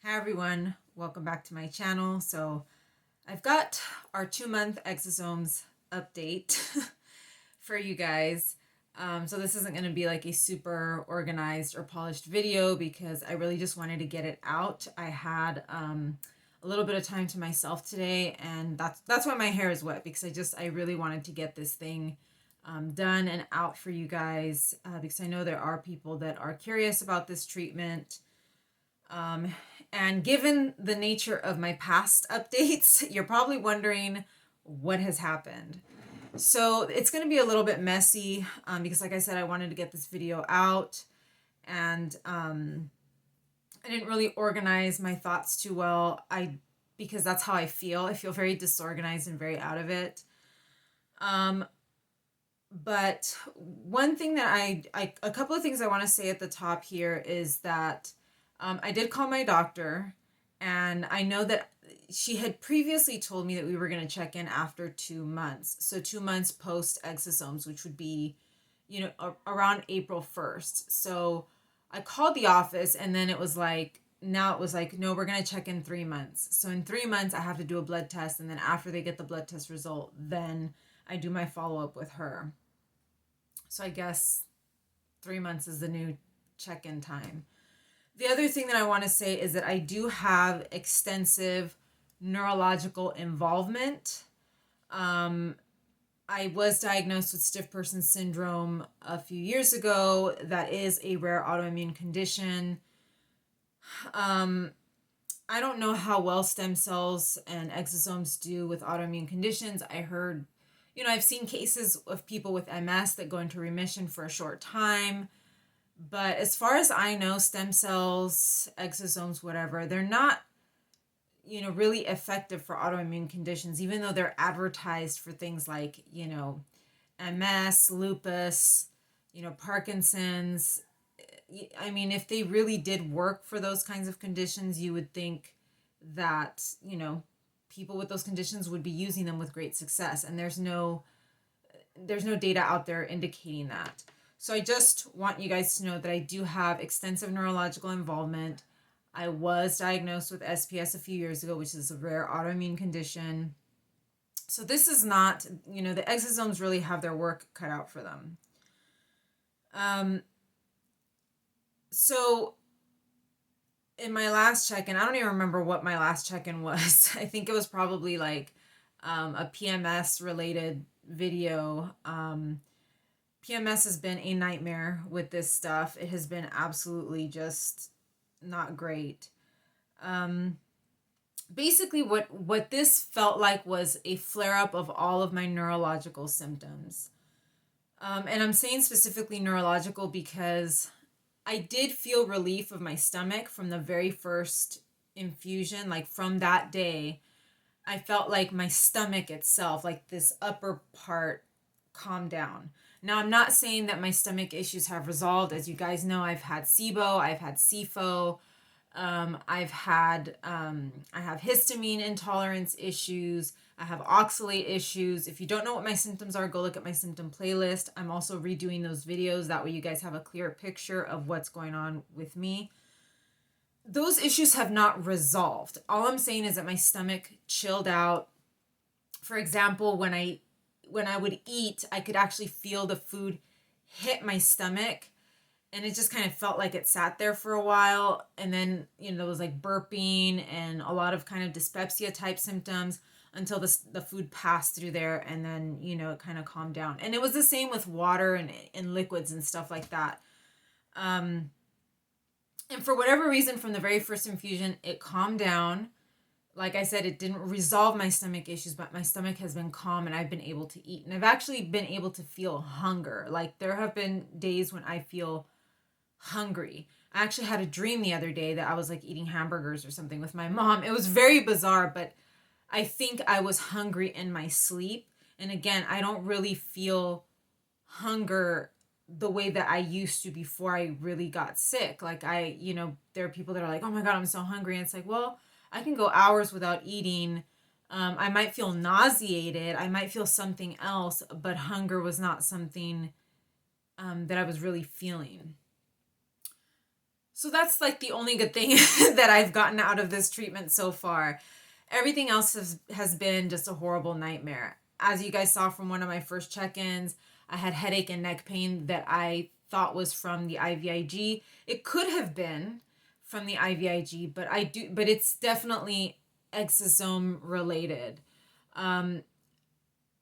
Hi everyone, welcome back to my channel. So I've got our 2-month exosomes update for you guys. So this isn't going to be like a super organized or polished video because I really just wanted to get it out. I had a little bit of time to myself today, and that's why my hair is wet, because I really wanted to get this thing done and out for you guys, because I know there are people that are curious about this treatment. And given the nature of my past updates, you're probably wondering what has happened. So it's going to be a little bit messy, because like I said, I wanted to get this video out, and I didn't really organize my thoughts too well. Because that's how I feel. I feel very disorganized and very out of it. But one thing that a couple of things I want to say at the top here is that I did call my doctor, and I know that she had previously told me that we were going to check in after 2 months. So 2 months post exosomes, which would be, around April 1st. So I called the office, and then now it was like, no, we're going to check in 3 months. So in 3 months, I have to do a blood test. And then after they get the blood test result, then I do my follow up with her. So I guess 3 months is the new check in time. The other thing that I want to say is that I do have extensive neurological involvement. I was diagnosed with stiff person syndrome a few years ago. That is a rare autoimmune condition. I don't know how well stem cells and exosomes do with autoimmune conditions. I heard, I've seen cases of people with MS that go into remission for a short time. But as far as I know, stem cells, exosomes, whatever, they're not, really effective for autoimmune conditions, even though they're advertised for things like, MS, lupus, Parkinson's. I mean, if they really did work for those kinds of conditions, you would think that, people with those conditions would be using them with great success. And there's no data out there indicating that. So I just want you guys to know that I do have extensive neurological involvement. I was diagnosed with SPS a few years ago, which is a rare autoimmune condition. So this is not, the exosomes really have their work cut out for them. So in my last check-in, I don't even remember what my last check-in was. I think it was probably like a PMS related video. PMS has been a nightmare with this stuff. It has been absolutely just not great. Basically, what this felt like was a flare-up of all of my neurological symptoms. And I'm saying specifically neurological because I did feel relief of my stomach from the very first infusion. Like from that day, I felt like my stomach itself, like this upper part, calmed down. Now, I'm not saying that my stomach issues have resolved. As you guys know, I've had SIBO, I've had SIFO, I have histamine intolerance issues, I have oxalate issues. If you don't know what my symptoms are, go look at my symptom playlist. I'm also redoing those videos. That way you guys have a clear picture of what's going on with me. Those issues have not resolved. All I'm saying is that my stomach chilled out. For example, when I would eat, I could actually feel the food hit my stomach, and it just kind of felt like it sat there for a while. And then, there was like burping and a lot of kind of dyspepsia type symptoms until the food passed through there, and then, it kind of calmed down. And it was the same with water and liquids and stuff like that. And for whatever reason, from the very first infusion, it calmed down. Like I said, it didn't resolve my stomach issues, but my stomach has been calm and I've been able to eat. And I've actually been able to feel hunger. Like there have been days when I feel hungry. I actually had a dream the other day that I was like eating hamburgers or something with my mom. It was very bizarre, but I think I was hungry in my sleep. And again, I don't really feel hunger the way that I used to before I really got sick. Like there are people that are like, oh my God, I'm so hungry. And it's like, well, I can go hours without eating. I might feel nauseated. I might feel something else, but hunger was not something that I was really feeling. So that's like the only good thing that I've gotten out of this treatment so far. Everything else has been just a horrible nightmare. As you guys saw from one of my first check-ins, I had headache and neck pain that I thought was from the IVIG. It could have been from the IVIG, but it's definitely exosome related. Um,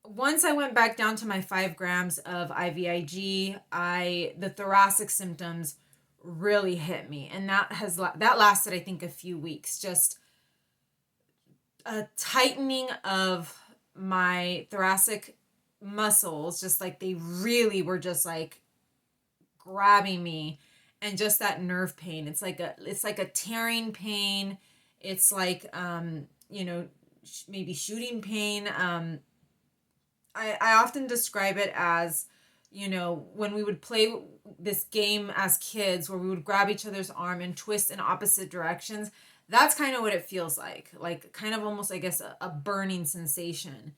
Once I went back down to my 5 grams of IVIG, the thoracic symptoms really hit me, and that lasted, I think, a few weeks. Just a tightening of my thoracic muscles, just like they really were just like grabbing me, and just that nerve pain. It's like a tearing pain. It's like maybe shooting pain. I often describe it as, when we would play this game as kids where we would grab each other's arm and twist in opposite directions. That's kind of what it feels like kind of almost, I guess, a burning sensation.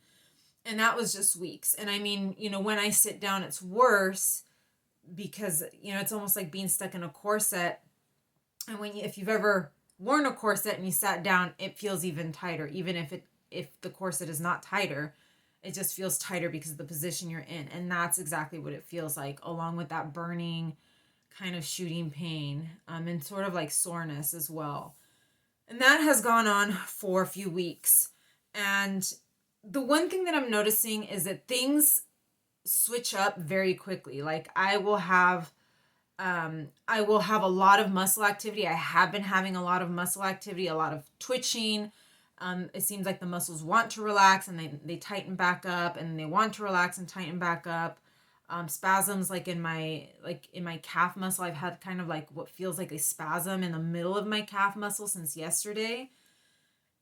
And that was just weeks. And I mean, when I sit down, it's worse because, it's almost like being stuck in a corset. And if you've ever worn a corset and you sat down, it feels even tighter, even if the corset is not tighter. It just feels tighter because of the position you're in. And that's exactly what it feels like, along with that burning kind of shooting pain, and sort of like soreness as well. And that has gone on for a few weeks. And the one thing that I'm noticing is that things switch up very quickly. Like I will have a lot of muscle activity. I have been having a lot of muscle activity, a lot of twitching. It seems like the muscles want to relax and they tighten back up, and they want to relax and tighten back up. Spasms like in my calf muscle. I've had kind of like what feels like a spasm in the middle of my calf muscle since yesterday.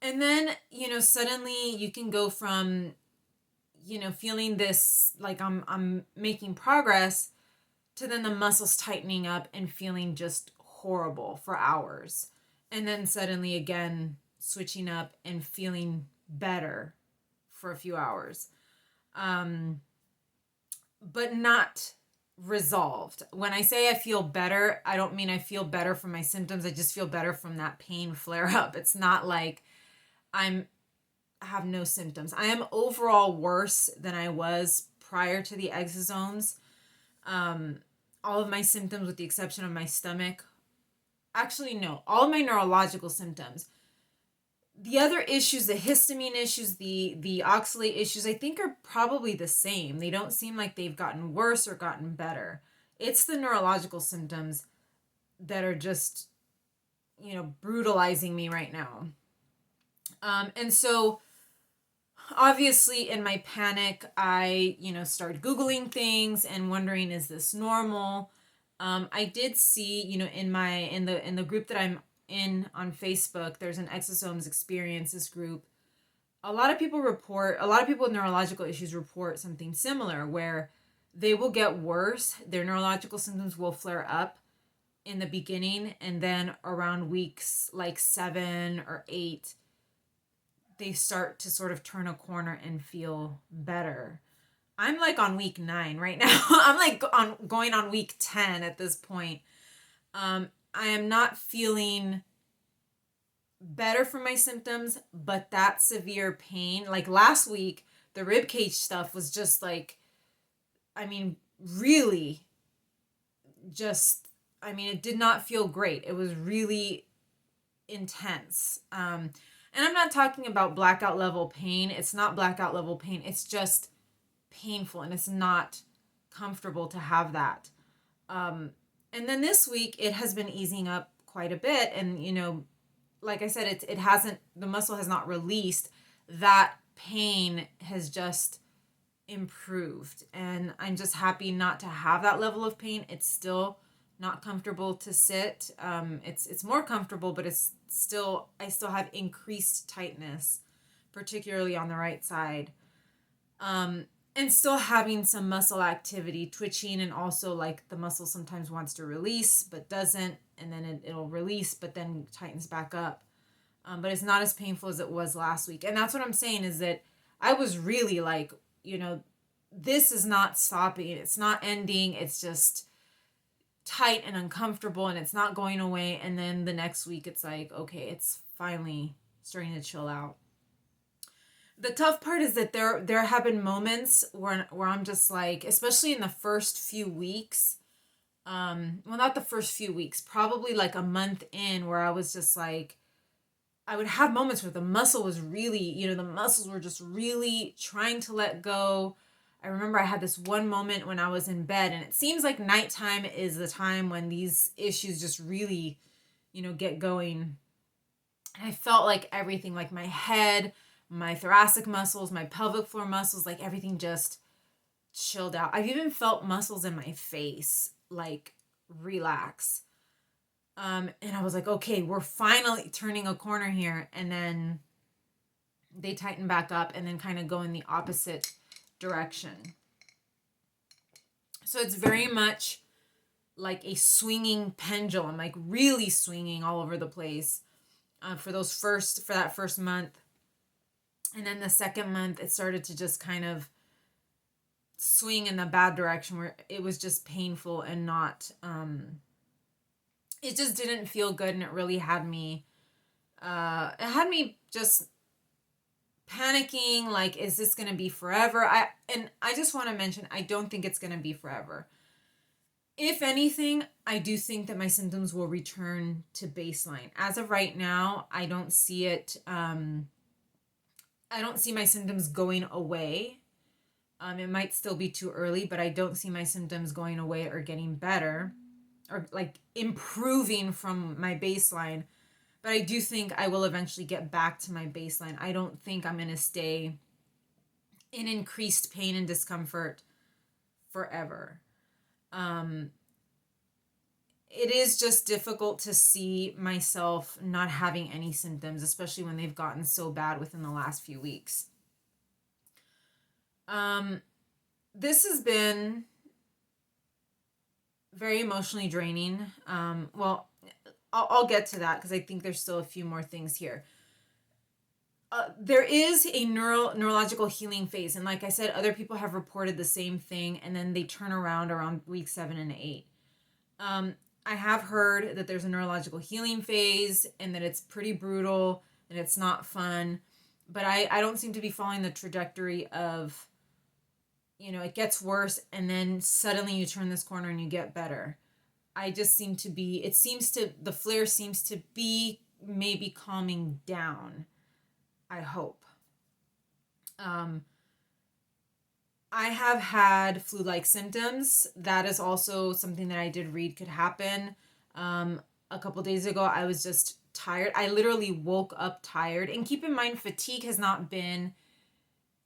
And then, suddenly you can go from, feeling this like I'm making progress, to then the muscles tightening up and feeling just horrible for hours. And then suddenly again switching up and feeling better for a few hours. But not resolved. When I say I feel better, I don't mean I feel better from my symptoms. I just feel better from that pain flare up. It's not like I have no symptoms. I am overall worse than I was prior to the exosomes. All of my symptoms, with the exception of my stomach, actually no, all of my neurological symptoms. The other issues, the histamine issues, the oxalate issues, I think are probably the same. They don't seem like they've gotten worse or gotten better. It's the neurological symptoms that are just, brutalizing me right now. And so obviously in my panic, I, started Googling things and wondering, is this normal? I did see, in the group that I'm in on Facebook, there's an Exosomes Experiences group. A lot of people with neurological issues report something similar, where they will get worse. Their neurological symptoms will flare up in the beginning, and then around weeks like 7 or 8, they start to sort of turn a corner and feel better. I'm like on week 9 right now. I'm like going on week 10 at this point. I am not feeling better from my symptoms, but that severe pain, like last week, the rib cage stuff was just like, really just, it did not feel great. It was really intense. And I'm not talking about blackout level pain. It's not blackout level pain. It's just painful, and it's not comfortable to have that. And then this week it has been easing up quite a bit, and like I said, the muscle has not released. That pain has just improved, and I'm just happy not to have that level of pain. It's still not comfortable to sit. It's more comfortable, but I still have increased tightness, particularly on the right side. And still having some muscle activity, twitching, and also like the muscle sometimes wants to release but doesn't, and then it'll release but then tightens back up. But it's not as painful as it was last week. And that's what I'm saying, is that I was really like, this is not stopping. It's not ending. It's just, tight and uncomfortable and it's not going away. And then the next week it's like, okay, it's finally starting to chill out. The tough part is that there have been moments where I'm just like, especially in the first few weeks, well, not the first few weeks, probably like a month in, where I was just like, I would have moments where the muscle was really, the muscles were just really trying to let go. I remember I had this one moment when I was in bed, and it seems like nighttime is the time when these issues just really, get going. And I felt like everything, like my head, my thoracic muscles, my pelvic floor muscles, like everything just chilled out. I've even felt muscles in my face like relax. And I was like, okay, we're finally turning a corner here. And then they tighten back up and then kind of go in the opposite direction. So it's very much like a swinging pendulum, like really swinging all over the place for that first month. And then the second month, it started to just kind of swing in the bad direction where it was just painful and not, it just didn't feel good. And it really had me, just panicking, like, is this going to be forever? I just want to mention, I don't think it's going to be forever. If anything, I do think that my symptoms will return to baseline. As of right now, I don't see it, I don't see my symptoms going away. It might still be too early, but I don't see my symptoms going away or getting better or like improving from my baseline. But I do think I will eventually get back to my baseline. I don't think I'm going to stay in increased pain and discomfort forever. It is just difficult to see myself not having any symptoms, especially when they've gotten so bad within the last few weeks. This has been very emotionally draining. Well, I'll get to that because I think there's still a few more things here. There is a neurological healing phase. And like I said, other people have reported the same thing and then they turn around week 7 and 8. I have heard that there's a neurological healing phase and that it's pretty brutal and it's not fun. But I don't seem to be following the trajectory of, it gets worse and then suddenly you turn this corner and you get better. I just seem to be, the flare seems to be maybe calming down. I hope. I have had flu-like symptoms. That is also something that I did read could happen. A couple days ago, I was just tired. I literally woke up tired. And keep in mind, fatigue has not been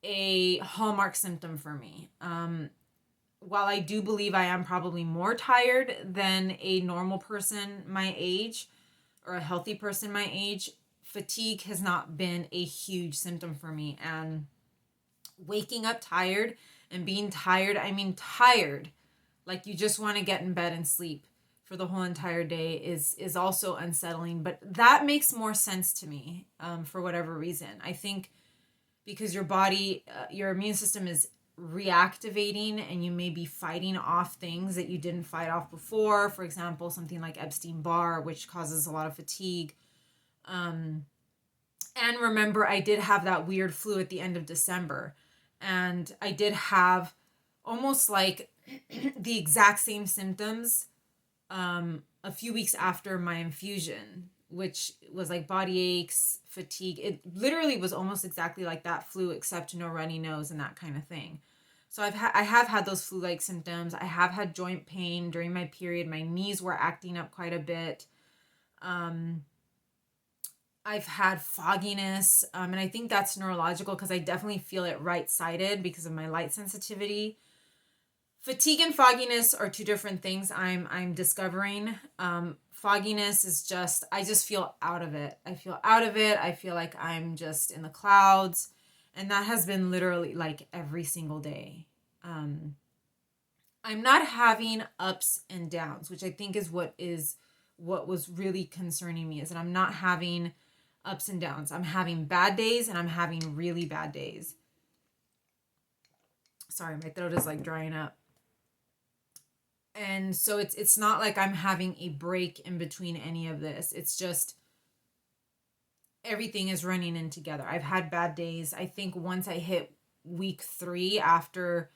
a hallmark symptom for me. While I do believe I am probably more tired than a normal person my age or a healthy person my age, fatigue has not been a huge symptom for me. And waking up tired and being tired, I mean tired, like you just want to get in bed and sleep for the whole entire day is also unsettling. But that makes more sense to me for whatever reason. I think because your body, your immune system is reactivating and you may be fighting off things that you didn't fight off before. For example, something like Epstein-Barr, which causes a lot of fatigue. And remember, I did have that weird flu at the end of December. And I did have almost like the exact same symptoms a few weeks after my infusion, which was like body aches, fatigue. It literally was almost exactly like that flu, except no runny nose and that kind of thing. So I have had those flu-like symptoms. I have had joint pain during my period. My knees were acting up quite a bit. I've had fogginess, and I think that's neurological because I definitely feel it right-sided because of my light sensitivity. Fatigue and fogginess are two different things I'm discovering. Fogginess is just, I just feel out of it. I feel out of it. I feel like I'm just in the clouds. And that has been literally like every single day. I'm not having ups and downs, which I think is what was really concerning me, is that I'm not having ups and downs. I'm having bad days and I'm having really bad days. Sorry, my throat is like drying up. And so it's not like I'm having a break in between any of this. It's just everything is running in together. I've had bad days. I think once I hit week 3 after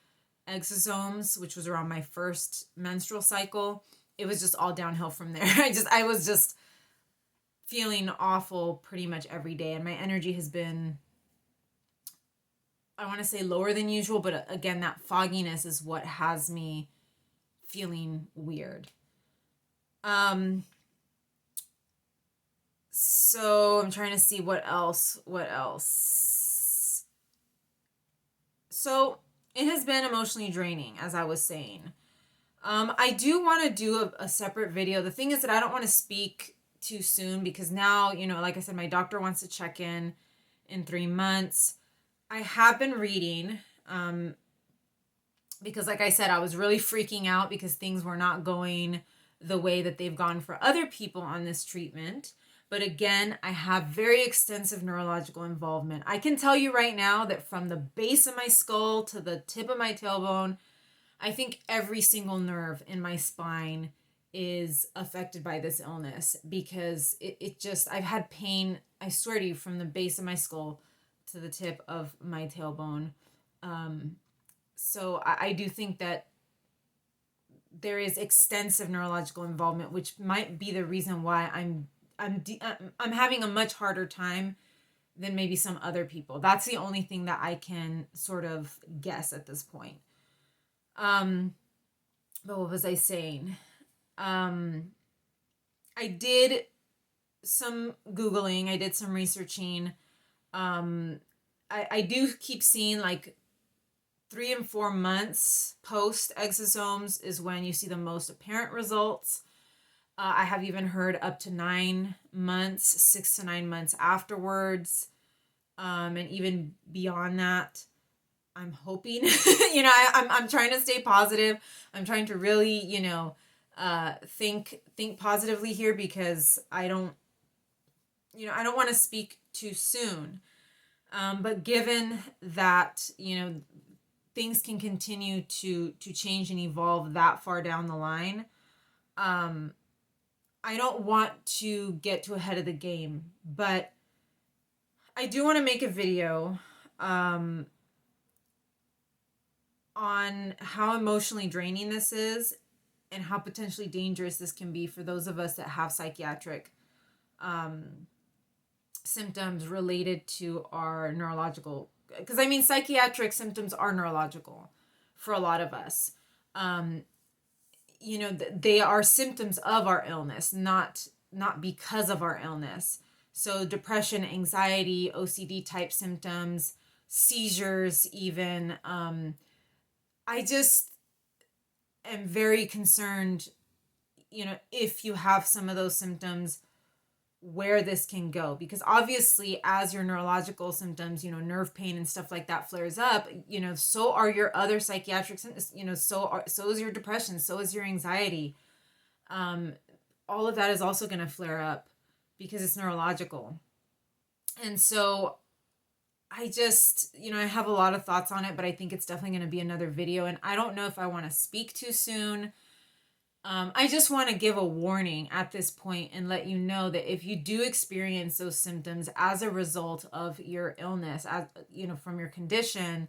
Exosomes, which was around my first menstrual cycle, it was just all downhill from there. I was just feeling awful pretty much every day, and my energy has been, I want to say, lower than usual, but again, that fogginess is what has me feeling weird. So I'm trying to see what else. So it has been emotionally draining, as I was saying. I do want to do a separate video. The thing is that I don't want to speak too soon because now, like I said, my doctor wants to check in 3 months. I have been reading, because like I said, I was really freaking out because things were not going the way that they've gone for other people on this treatment. But again, I have very extensive neurological involvement. I can tell you right now that from the base of my skull to the tip of my tailbone, I think every single nerve in my spine is affected by this illness because it just, I've had pain, I swear to you, from the base of my skull to the tip of my tailbone. So I do think that there is extensive neurological involvement, which might be the reason why I'm having a much harder time than maybe some other people. That's the only thing that I can sort of guess at this point. But what was I saying? I did some Googling, I did some researching. I do keep seeing like 3 and 4 months post exosomes is when you see the most apparent results. I have even heard up to 9 months, 6 to 9 months afterwards, and even beyond that. I'm hoping, I'm trying to stay positive. I'm trying to really, think positively here because I don't want to speak too soon. But given that, things can continue to change and evolve that far down the line, I don't want to get too ahead of the game, but I do want to make a video on how emotionally draining this is and how potentially dangerous this can be for those of us that have psychiatric symptoms related to our neurological, because I mean psychiatric symptoms are neurological for a lot of us. They are symptoms of our illness, not because of our illness. So depression, anxiety, OCD type symptoms, seizures even. I just am very concerned, if you have some of those symptoms, where this can go. Because obviously, as your neurological symptoms, nerve pain and stuff like that flares up, so are your other psychiatric symptoms, so is your depression, so is your anxiety. All of that is also going to flare up because it's neurological. And so I just, I have a lot of thoughts on it, but I think it's definitely going to be another video. And I don't know if I want to speak too soon. I just want to give a warning at this point and let you know that if you do experience those symptoms as a result of your illness, as from your condition,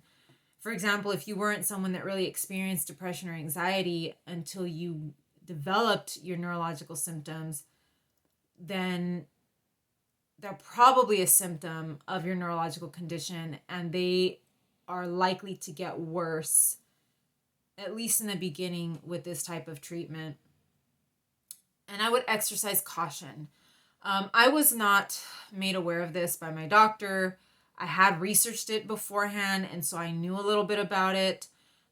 for example, if you weren't someone that really experienced depression or anxiety until you developed your neurological symptoms, then they're probably a symptom of your neurological condition, and they are likely to get worse, at least in the beginning, with this type of treatment. And I would exercise caution. I was not made aware of this by my doctor. I had researched it beforehand, and so I knew a little bit about it.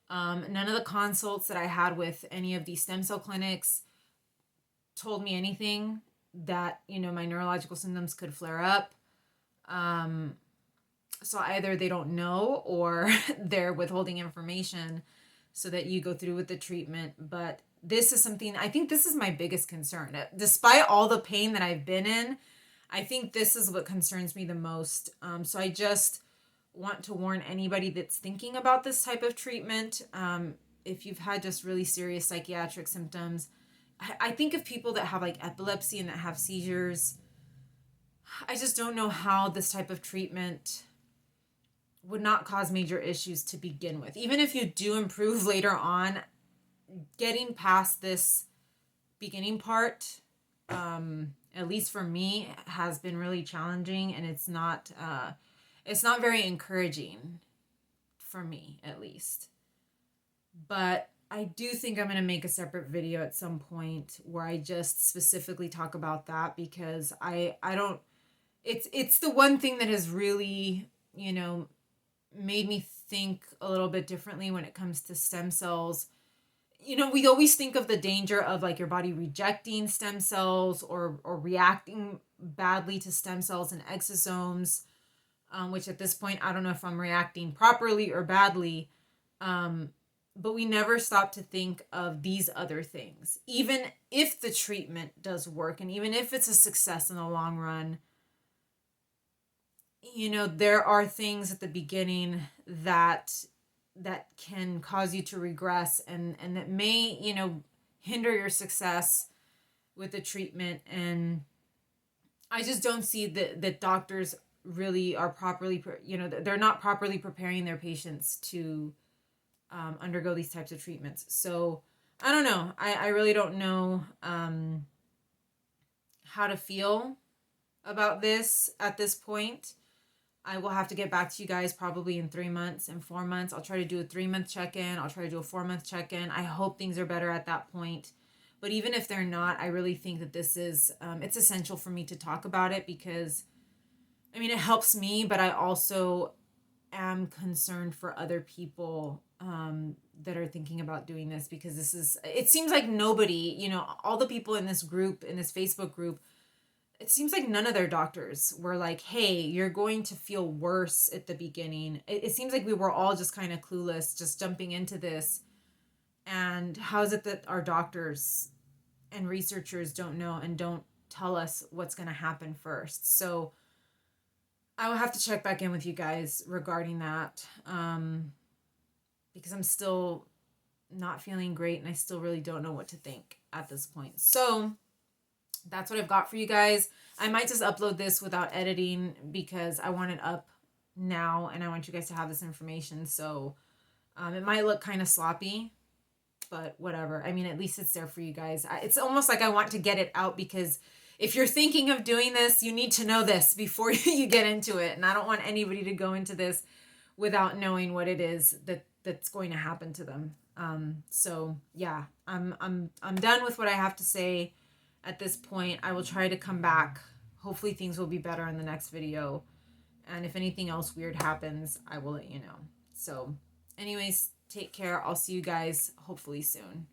None of the consults that I had with any of these stem cell clinics told me anything that, my neurological symptoms could flare up. So either they don't know or they're withholding information so that you go through with the treatment. But this is something, I think this is my biggest concern. Despite all the pain that I've been in, I think this is what concerns me the most. So I just want to warn anybody that's thinking about this type of treatment. if you've had just really serious psychiatric symptoms. I think of people that have like epilepsy and that have seizures. I just don't know how this type of treatment would not cause major issues to begin with. Even if you do improve later on, getting past this beginning part, at least for me, has been really challenging, and it's not very encouraging for me, at least. But I do think I'm going to make a separate video at some point where I just specifically talk about that, because I don't, it's the one thing that has really, made me think a little bit differently when it comes to stem cells. We always think of the danger of like your body rejecting stem cells or reacting badly to stem cells and exosomes, which at this point, I don't know if I'm reacting properly or badly. But we never stop to think of these other things. Even if the treatment does work, and even if it's a success in the long run, there are things at the beginning that can cause you to regress, and that may, hinder your success with the treatment. And I just don't see that doctors really are properly, they're not properly preparing their patients to undergo these types of treatments. So I don't know. I really don't know how to feel about this at this point. I will have to get back to you guys probably in 3 months and 4 months. I'll try to do a 3-month check-in. I'll try to do a 4-month check-in. I hope things are better at that point. But even if they're not, I really think that this is, it's essential for me to talk about it, because, it helps me, but I also am concerned for other people that are thinking about doing this, because it seems like nobody, all the people in this group, in this Facebook group, it seems like none of their doctors were like, hey, you're going to feel worse at the beginning. It seems like we were all just kind of clueless, just jumping into this. And how is it that our doctors and researchers don't know and don't tell us what's going to happen first? So I will have to check back in with you guys regarding that, because I'm still not feeling great, and I still really don't know what to think at this point. So that's what I've got for you guys. I might just upload this without editing, because I want it up now and I want you guys to have this information. So it might look kind of sloppy, but whatever. At least it's there for you guys. It's almost like I want to get it out, because if you're thinking of doing this, you need to know this before you get into it. And I don't want anybody to go into this without knowing what it is that's going to happen to them. So yeah, I'm done with what I have to say at this point. I will try to come back. Hopefully things will be better in the next video. And if anything else weird happens, I will let you know. So anyways, take care. I'll see you guys hopefully soon.